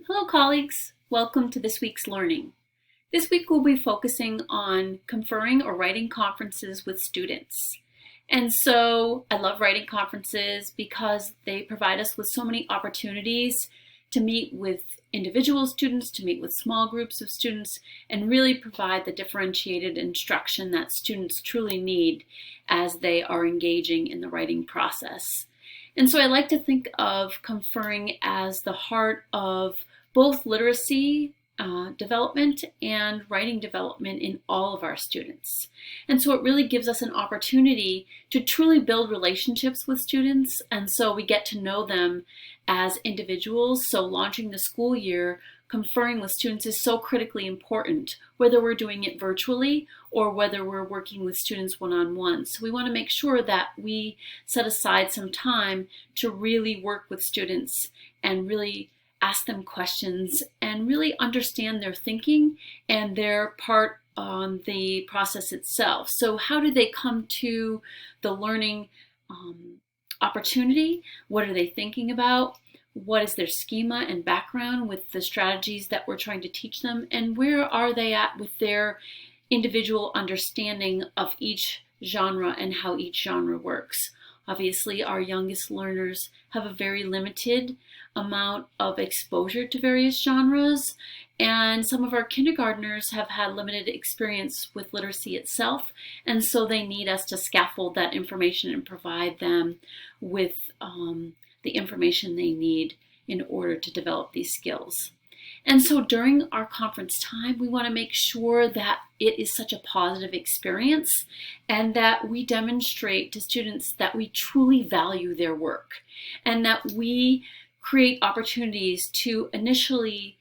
Hello colleagues, welcome to this week's learning. This week we'll be focusing on conferring or writing conferences with students. And so I love writing conferences because they provide us with so many opportunities to meet with individual students, to meet with small groups of students, and really provide the differentiated instruction that students truly need as they are engaging in the writing process. And so I like to think of conferring as the heart of both literacy development and writing development in all of our students. And so it really gives us an opportunity to truly build relationships with students, and so we get to know them as individuals. So launching the school year, conferring with students is so critically important, whether we're doing it virtually or whether we're working with students one-on-one. So we want to make sure that we set aside some time to really work with students and really ask them questions and really understand their thinking and their part on the process itself. So how do they come to the learning opportunity? What are they thinking about? What is their schema and background with the strategies that we're trying to teach them? And where are they at with their individual understanding of each genre and how each genre works? Obviously, our youngest learners have a very limited amount of exposure to various genres, and some of our kindergartners have had limited experience with literacy itself, and so they need us to scaffold that information and provide them with the information they need in order to develop these skills. And so during our conference time, we want to make sure that it is such a positive experience and that we demonstrate to students that we truly value their work and that we create opportunities to initially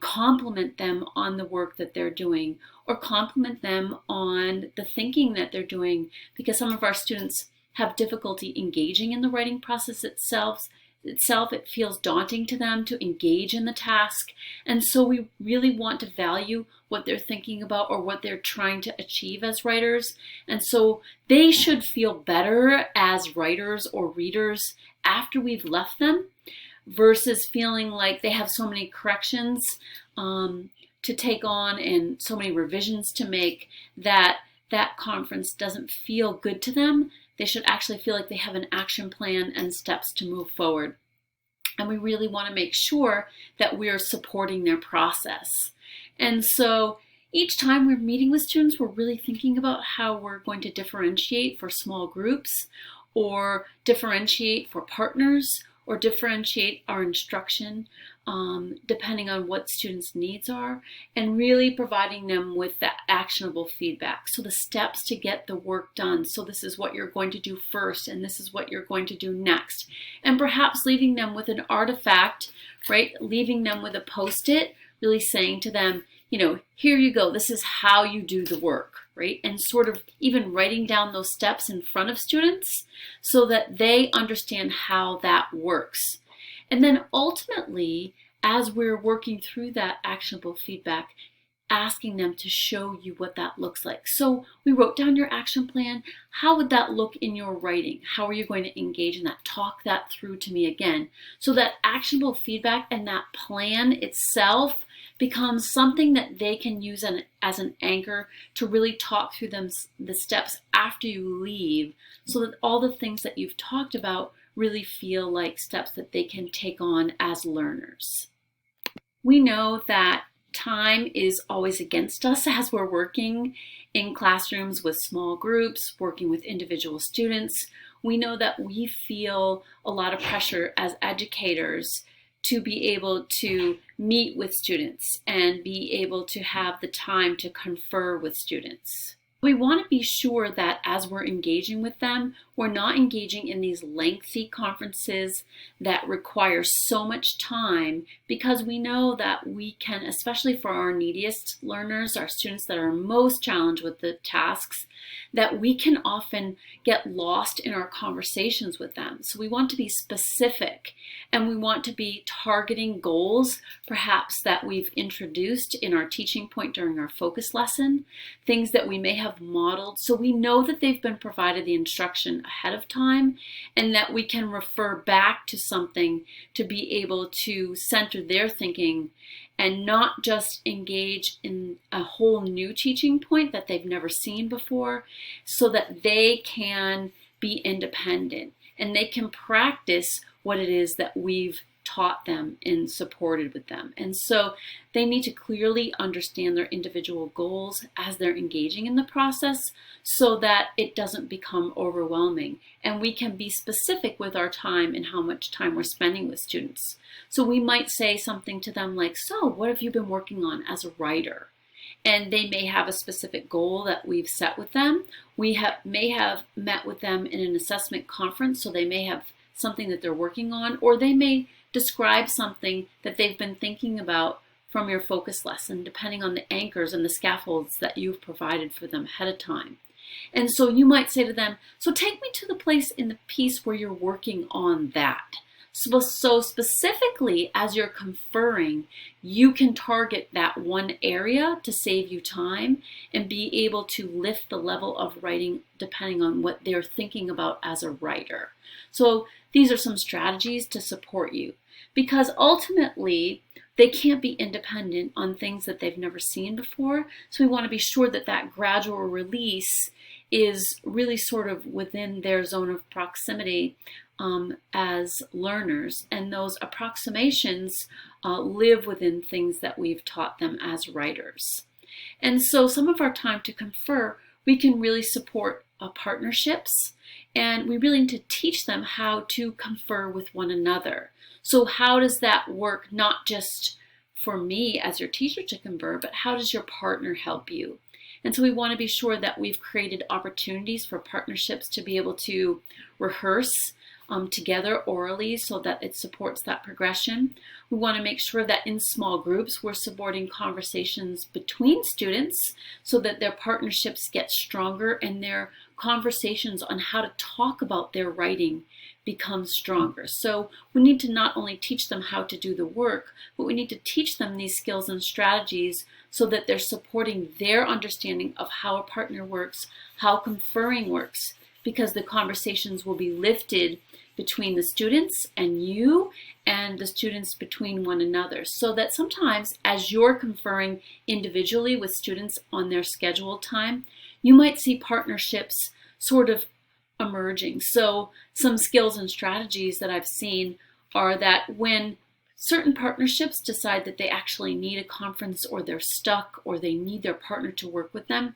compliment them on the work that they're doing or compliment them on the thinking that they're doing, because some of our students have difficulty engaging in the writing process itself. It feels daunting to them to engage in the task, and so we really want to value what they're thinking about or what they're trying to achieve as writers. And so they should feel better as writers or readers after we've left them versus feeling like they have so many corrections to take on and so many revisions to make that that conference doesn't feel good to them. They should actually feel like they have an action plan and steps to move forward. And we really want to make sure that we're supporting their process. And so each time we're meeting with students, we're really thinking about how we're going to differentiate for small groups or differentiate for partners or differentiate our instruction depending on what students' needs are, and really providing them with that actionable feedback. So the steps to get the work done. So this is what you're going to do first, and this is what you're going to do next. And perhaps leaving them with an artifact, right? Leaving them with a Post-it, really saying to them, you know, here you go, this is how you do the work, right? And sort of even writing down those steps in front of students so that they understand how that works. And then ultimately, as we're working through that actionable feedback, asking them to show you what that looks like. So we wrote down your action plan. How would that look in your writing? How are you going to engage in that? Talk that through to me again. So that actionable feedback and that plan itself becomes something that they can use as an anchor to really talk through the steps after you leave, so that all the things that you've talked about really feel like steps that they can take on as learners. We know that time is always against us as we're working in classrooms with small groups, working with individual students. We know that we feel a lot of pressure as educators to be able to meet with students and be able to have the time to confer with students. We want to be sure that as we're engaging with them, we're not engaging in these lengthy conferences that require so much time, because we know that we can, especially for our neediest learners, our students that are most challenged with the tasks, that we can often get lost in our conversations with them. So we want to be specific, and we want to be targeting goals, perhaps that we've introduced in our teaching point during our focus lesson, things that we may have modeled, so we know that they've been provided the instruction conversation ahead of time, and that we can refer back to something to be able to center their thinking and not just engage in a whole new teaching point that they've never seen before, so that they can be independent and they can practice what it is that we've taught them and supported with them. And so they need to clearly understand their individual goals as they're engaging in the process, so that it doesn't become overwhelming. And we can be specific with our time and how much time we're spending with students. So we might say something to them like, so what have you been working on as a writer? And they may have a specific goal that we've set with them. We may have met with them in an assessment conference, so they may have something that they're working on, or they may describe something that they've been thinking about from your focus lesson, depending on the anchors and the scaffolds that you've provided for them ahead of time. And so you might say to them, so take me to the place in the piece where you're working on that. So specifically, as you're conferring, you can target that one area to save you time and be able to lift the level of writing depending on what they're thinking about as a writer. So these are some strategies to support you, because ultimately they can't be independent on things that they've never seen before. So we want to be sure that that gradual release is really sort of within their zone of proximity as learners, and those approximations live within things that we've taught them as writers. And so some of our time to confer, we can really support partnerships, and we really need to teach them how to confer with one another. So how does that work, not just for me as your teacher to confer, but how does your partner help you? And so we want to be sure that we've created opportunities for partnerships to be able to rehearse together orally, so that it supports that progression. We want to make sure that in small groups we're supporting conversations between students so that their partnerships get stronger and their conversations on how to talk about their writing become stronger. So we need to not only teach them how to do the work, but we need to teach them these skills and strategies so that they're supporting their understanding of how a partner works, how conferring works, because the conversations will be lifted between the students and you, and the students between one another. So that sometimes as you're conferring individually with students on their scheduled time, you might see partnerships sort of emerging. So some skills and strategies that I've seen are that when certain partnerships decide that they actually need a conference, or they're stuck, or they need their partner to work with them,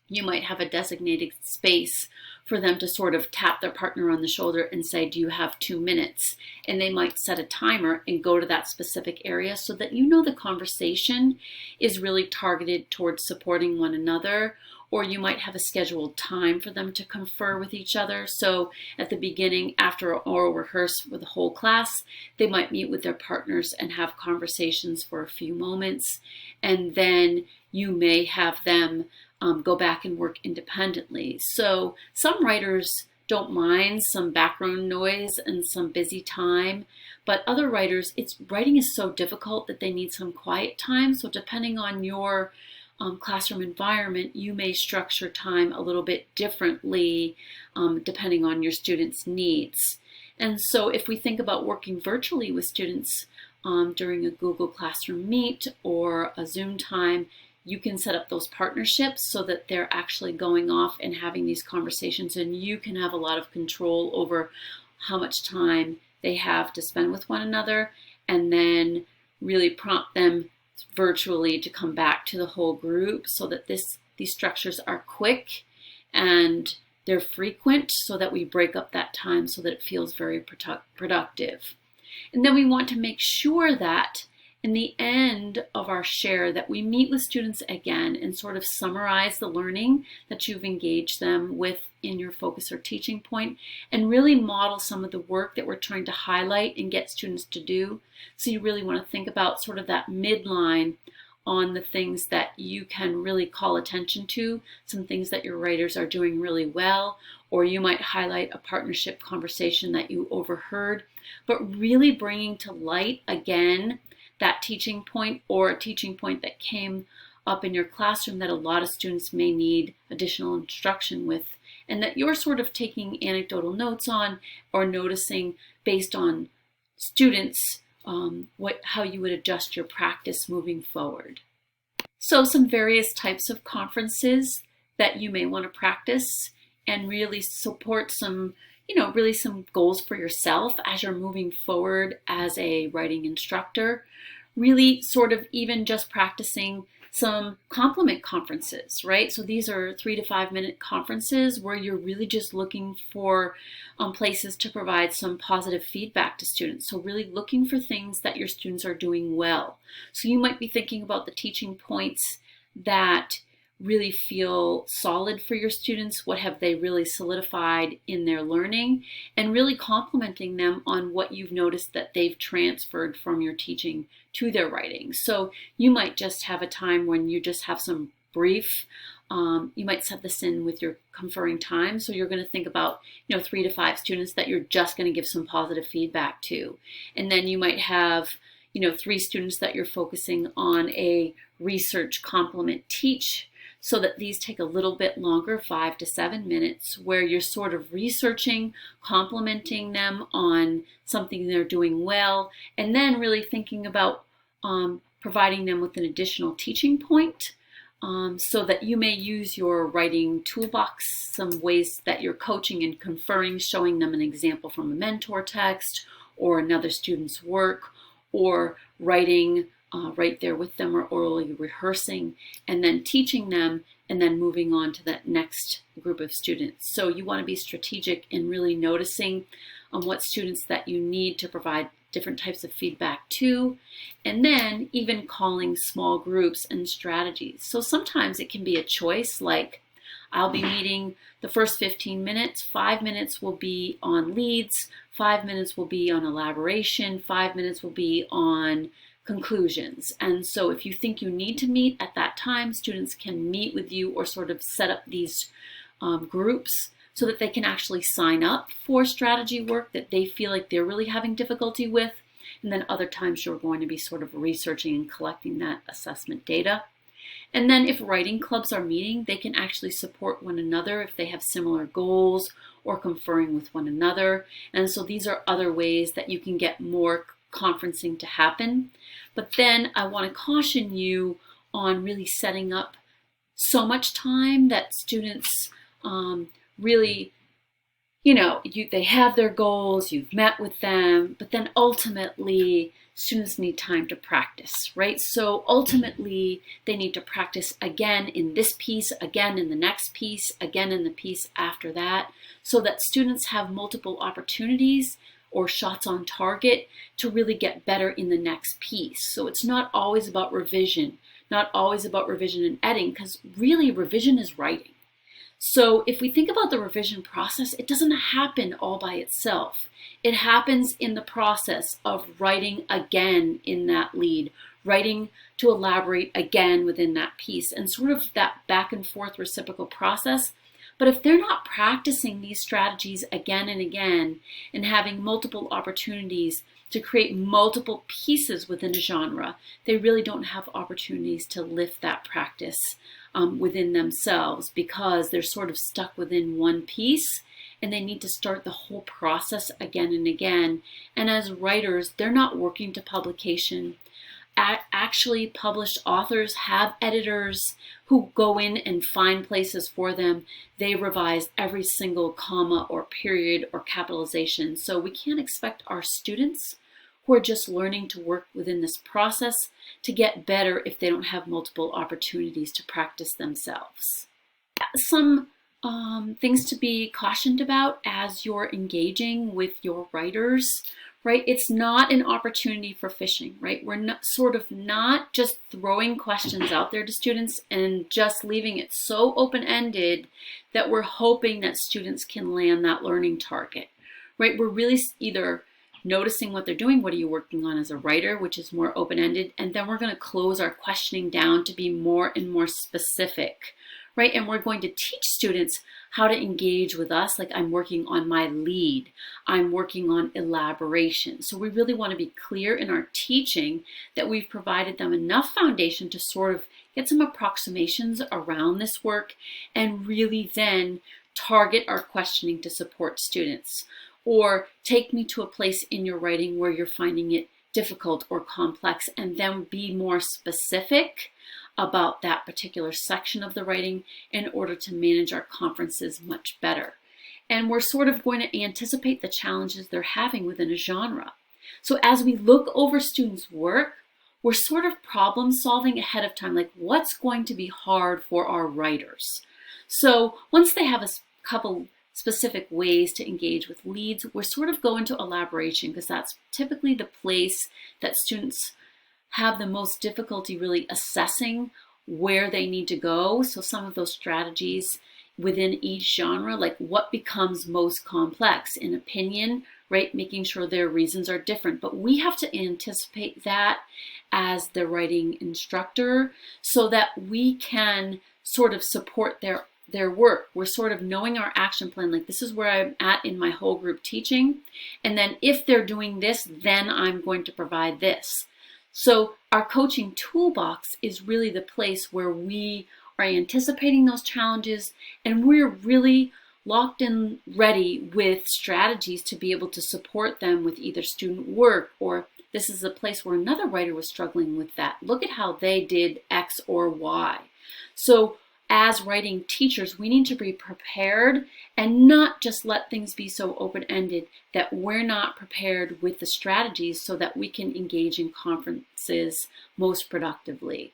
you might have a designated space for them to sort of tap their partner on the shoulder and say, do you have 2 minutes? And they might set a timer and go to that specific area, so that you know the conversation is really targeted towards supporting one another. Or you might have a scheduled time for them to confer with each other. So at the beginning, after an oral rehearse with the whole class, they might meet with their partners and have conversations for a few moments. And then you may have them go back and work independently. So some writers don't mind some background noise and some busy time, but other writers, writing is so difficult that they need some quiet time. So depending on your classroom environment, you may structure time a little bit differently depending on your students' needs. And so if we think about working virtually with students during a Google Classroom Meet or a Zoom time, you can set up those partnerships so that they're actually going off and having these conversations, and you can have a lot of control over how much time they have to spend with one another, and then really prompt them virtually to come back to the whole group, so that these structures are quick and they're frequent, so that we break up that time so that it feels very productive. And then we want to make sure that in the end of our share that we meet with students again and sort of summarize the learning that you've engaged them with in your focus or teaching point, and really model some of the work that we're trying to highlight and get students to do. So you really want to think about sort of that midline on the things that you can really call attention to, some things that your writers are doing really well, or you might highlight a partnership conversation that you overheard, but really bringing to light again that teaching point, or a teaching point that came up in your classroom that a lot of students may need additional instruction with, and that you're sort of taking anecdotal notes on or noticing based on students how you would adjust your practice moving forward. So some various types of conferences that you may want to practice and really support some, really some goals for yourself as you're moving forward as a writing instructor. Really sort of even just practicing some compliment conferences, right? So these are 3 to 5 minute conferences where you're really just looking for places to provide some positive feedback to students. So really looking for things that your students are doing well. So you might be thinking about the teaching points that really feel solid for your students. What have they really solidified in their learning? And really complimenting them on what you've noticed that they've transferred from your teaching to their writing. So you might just have a time when you just have some brief, you might set this in with your conferring time. So you're going to think about, 3 to 5 students that you're just going to give some positive feedback to. And then you might have, 3 students that you're focusing on a research complement teach, so that these take a little bit longer, 5 to 7 minutes, where you're sort of researching, complimenting them on something they're doing well, and then really thinking about providing them with an additional teaching point so that you may use your writing toolbox, some ways that you're coaching and conferring, showing them an example from a mentor text or another student's work, or writing right there with them or orally rehearsing, and then teaching them, and then moving on to that next group of students. So you want to be strategic in really noticing what students that you need to provide different types of feedback to, and then even calling small groups and strategies. So sometimes it can be a choice, like I'll be meeting the first 15 minutes, 5 minutes will be on leads, 5 minutes will be on elaboration, 5 minutes will be on conclusions. And so if you think you need to meet at that time, students can meet with you or sort of set up these groups so that they can actually sign up for strategy work that they feel like they're really having difficulty with. And then other times you're going to be sort of researching and collecting that assessment data. And then if writing clubs are meeting, they can actually support one another if they have similar goals or conferring with one another. And so these are other ways that you can get more conferencing to happen. But then I want to caution you on really setting up so much time that students really, they have their goals, you've met with them, but then ultimately students need time to practice, right? So ultimately they need to practice again in this piece, again in the next piece, again in the piece after that, so that students have multiple opportunities or shots on target to really get better in the next piece. So it's not always about revision, not always about revision and editing, because really revision is writing. So if we think about the revision process, it doesn't happen all by itself. It happens in the process of writing again in that lead, writing to elaborate again within that piece, and sort of that back and forth reciprocal process. But if they're not practicing these strategies again and again and having multiple opportunities to create multiple pieces within a genre, they really don't have opportunities to lift that practice within themselves, because they're sort of stuck within one piece and they need to start the whole process again and again. And as writers, they're not working to publication. Actually, published authors have editors who go in and find places for them. They revise every single comma or period or capitalization. So we can't expect our students who are just learning to work within this process to get better if they don't have multiple opportunities to practice themselves. Some things to be cautioned about as you're engaging with your writers, right? It's not an opportunity for fishing, right? We're not just throwing questions out there to students and just leaving it so open-ended that we're hoping that students can land that learning target, right? We're really either noticing what they're doing, what are you working on as a writer, which is more open-ended, and then we're going to close our questioning down to be more and more specific, right? And we're going to teach students how to engage with us, like I'm working on my lead, I'm working on elaboration. So we really want to be clear in our teaching that we've provided them enough foundation to sort of get some approximations around this work and really then target our questioning to support students, or take me to a place in your writing where you're finding it difficult or complex, and then be more specific about that particular section of the writing in order to manage our conferences much better. And we're sort of going to anticipate the challenges they're having within a genre. So as we look over students' work, we're sort of problem solving ahead of time, like what's going to be hard for our writers. So once they have a couple specific ways to engage with leads, we're sort of going to elaboration, because that's typically the place that students have the most difficulty really assessing where they need to go. So some of those strategies within each genre, like what becomes most complex in opinion, right? Making sure their reasons are different. But we have to anticipate that as the writing instructor so that we can sort of support their work. We're sort of knowing our action plan, like this is where I'm at in my whole group teaching. And then if they're doing this, then I'm going to provide this. So our coaching toolbox is really the place where we are anticipating those challenges, and we're really locked and ready with strategies to be able to support them with either student work, or this is a place where another writer was struggling with that. Look at how they did X or Y. So as writing teachers, we need to be prepared and not just let things be so open-ended that we're not prepared with the strategies so that we can engage in conferences most productively.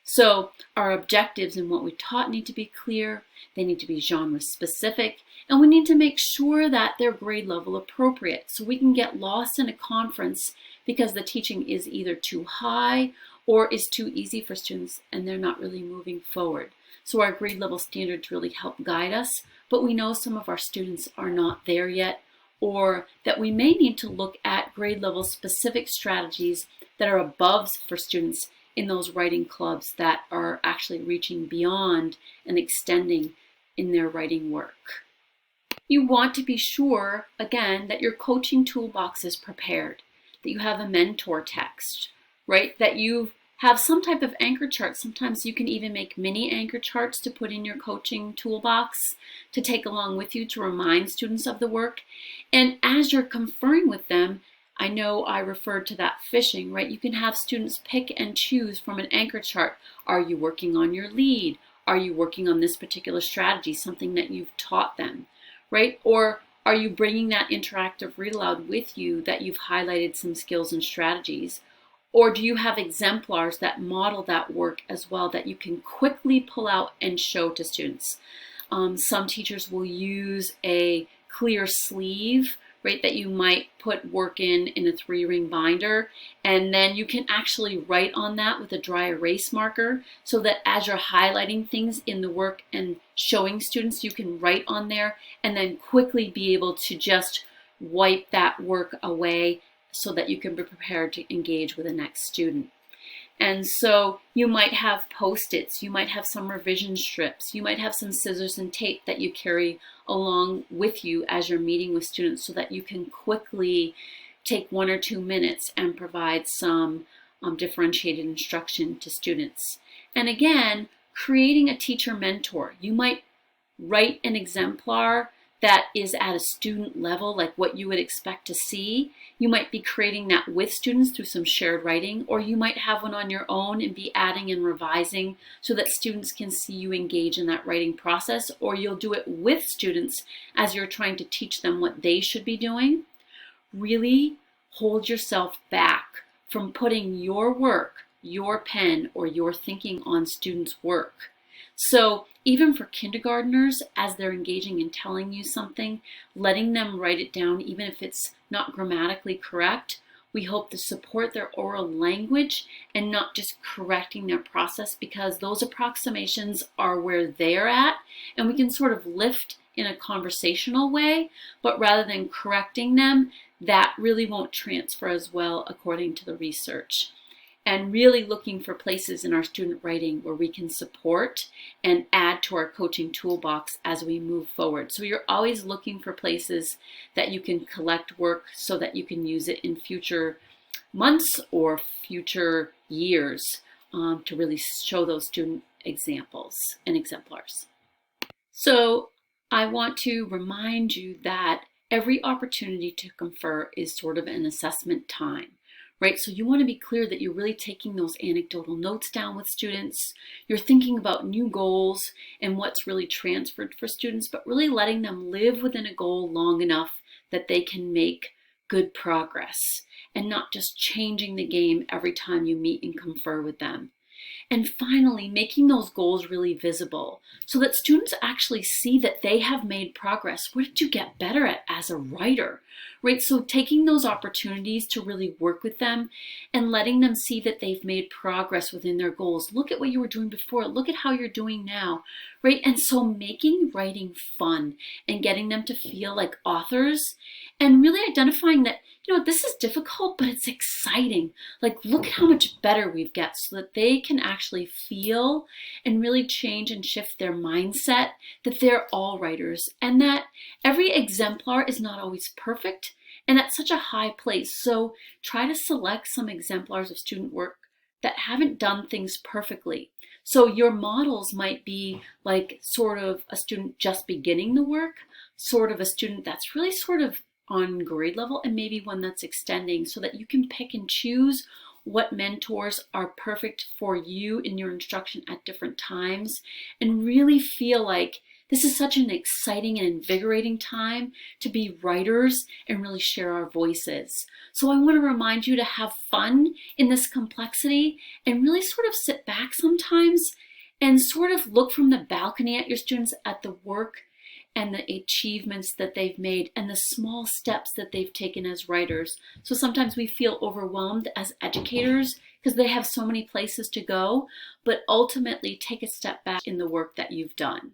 So our objectives and what we taught need to be clear, they need to be genre specific, and we need to make sure that they're grade level appropriate. So we can get lost in a conference because the teaching is either too high or is too easy for students and they're not really moving forward. So our grade level standards really help guide us, but we know some of our students are not there yet, or that we may need to look at grade level specific strategies that are above for students in those writing clubs that are actually reaching beyond and extending in their writing work. You want to be sure, again, that your coaching toolbox is prepared, that you have a mentor text, right? That you have some type of anchor chart. Sometimes you can even make mini anchor charts to put in your coaching toolbox to take along with you to remind students of the work. And as you're conferring with them, I know I referred to that fishing, right? You can have students pick and choose from an anchor chart. Are you working on your lead? Are you working on this particular strategy, something that you've taught them, right? Or are you bringing that interactive read aloud with you that you've highlighted some skills and strategies? Or do you have exemplars that model that work as well that you can quickly pull out and show to students? Some teachers will use a clear sleeve, right, that you might put work in a 3-ring binder, and then you can actually write on that with a dry erase marker so that as you're highlighting things in the work and showing students, you can write on there and then quickly be able to just wipe that work away so that you can be prepared to engage with the next student. And so you might have Post-its, you might have some revision strips, you might have some scissors and tape that you carry along with you as you're meeting with students so that you can quickly take 1 or 2 minutes and provide some differentiated instruction to students. And again, creating a teacher mentor. You might write an exemplar that is at a student level, like what you would expect to see. You might be creating that with students through some shared writing, or you might have one on your own and be adding and revising so that students can see you engage in that writing process, or you'll do it with students as you're trying to teach them what they should be doing. Really hold yourself back from putting your work, your pen, or your thinking on students' work. So even for kindergartners, as they're engaging in telling you something, letting them write it down, even if it's not grammatically correct, we hope to support their oral language and not just correcting their process, because those approximations are where they're at, and we can sort of lift in a conversational way, but rather than correcting them, that really won't transfer as well according to the research. And really looking for places in our student writing where we can support and add to our coaching toolbox as we move forward. So you're always looking for places that you can collect work so that you can use it in future months or future years to really show those student examples and exemplars. So I want to remind you that every opportunity to confer is sort of an assessment time, right? So you want to be clear that you're really taking those anecdotal notes down with students. You're thinking about new goals and what's really transferred for students, but really letting them live within a goal long enough that they can make good progress and not just changing the game every time you meet and confer with them. And finally, making those goals really visible so that students actually see that they have made progress. What did you get better at as a writer, right? So taking those opportunities to really work with them and letting them see that they've made progress within their goals. Look at what you were doing before. Look at how you're doing now, right? And so making writing fun and getting them to feel like authors and really identifying that, this is difficult, but it's exciting. Like, look at how much better we've got so that they can actually feel and really change and shift their mindset that they're all writers and that every exemplar is not always perfect and at such a high place. So try to select some exemplars of student work that haven't done things perfectly. So your models might be like sort of a student just beginning the work, sort of a student that's really sort of on grade level, and maybe one that's extending, so that you can pick and choose what mentors are perfect for you in your instruction at different times and really feel like this is such an exciting and invigorating time to be writers and really share our voices. So I want to remind you to have fun in this complexity and really sort of sit back sometimes and sort of look from the balcony at your students at the work and the achievements that they've made and the small steps that they've taken as writers. So sometimes we feel overwhelmed as educators because they have so many places to go, but ultimately take a step back in the work that you've done.